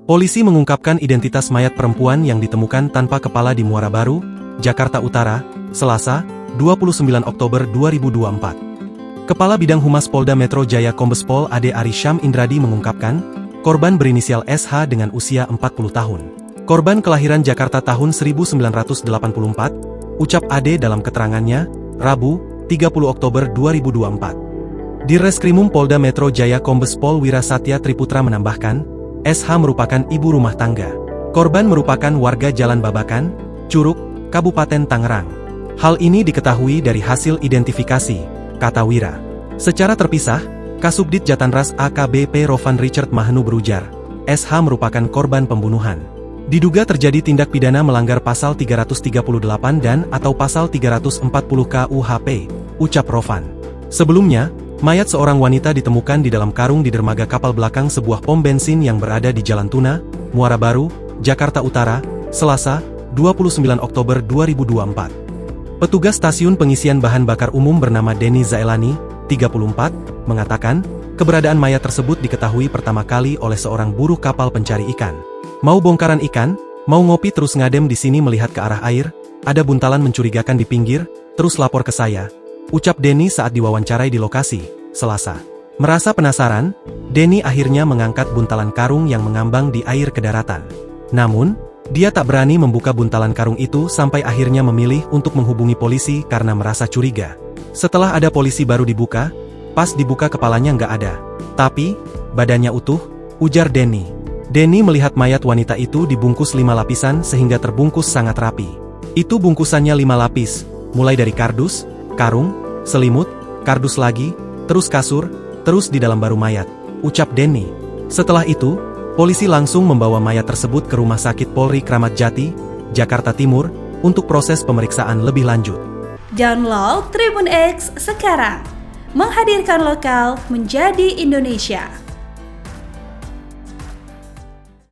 Polisi mengungkapkan identitas mayat perempuan yang ditemukan tanpa kepala di Muara Baru, Jakarta Utara, Selasa, 29 Oktober 2024. Kepala Bidang Humas Polda Metro Jaya Kombes Pol Ade Ari Syam Indradi mengungkapkan, korban berinisial SH dengan usia 40 tahun. Korban kelahiran Jakarta tahun 1984, ucap Ade dalam keterangannya, Rabu, 30 Oktober 2024. Di Reskrimum Polda Metro Jaya Kombes Pol Wira Satya Triputra menambahkan, SH merupakan ibu rumah tangga. Korban merupakan warga Jalan Babakan, Curug, Kabupaten Tangerang. Hal ini diketahui dari hasil identifikasi, kata Wira. Secara terpisah, Kasubdit Jatanras AKBP Rovan Richard Mahenu berujar, SH merupakan korban pembunuhan. Diduga terjadi tindak pidana melanggar pasal 338 dan atau pasal 340 KUHP, ucap Rovan. Sebelumnya, mayat seorang wanita ditemukan di dalam karung di dermaga kapal belakang sebuah pom bensin yang berada di Jalan Tuna, Muara Baru, Jakarta Utara, Selasa, 29 Oktober 2024. Petugas stasiun pengisian bahan bakar umum bernama Denny Zaelani, 34, mengatakan, keberadaan mayat tersebut diketahui pertama kali oleh seorang buruh kapal pencari ikan. Mau bongkaran ikan, mau ngopi terus ngadem di sini melihat ke arah air, ada buntalan mencurigakan di pinggir, terus lapor ke saya, ucap Denny saat diwawancarai di lokasi, Selasa. Merasa penasaran, Denny akhirnya mengangkat buntalan karung yang mengambang di air ke daratan. Namun, dia tak berani membuka buntalan karung itu sampai akhirnya memilih untuk menghubungi polisi karena merasa curiga. Setelah ada polisi baru dibuka, pas dibuka kepalanya nggak ada. Tapi, badannya utuh, ujar Denny. Denny melihat mayat wanita itu dibungkus 5 lapisan sehingga terbungkus sangat rapi. Itu bungkusannya 5 lapis, mulai dari kardus, karung, selimut, kardus lagi, terus kasur, terus di dalam baru mayat, ucap Denny. Setelah itu, polisi langsung membawa mayat tersebut ke Rumah Sakit Polri Kramat Jati, Jakarta Timur, untuk proses pemeriksaan lebih lanjut. Download Tribun X sekarang, menghadirkan lokal menjadi Indonesia.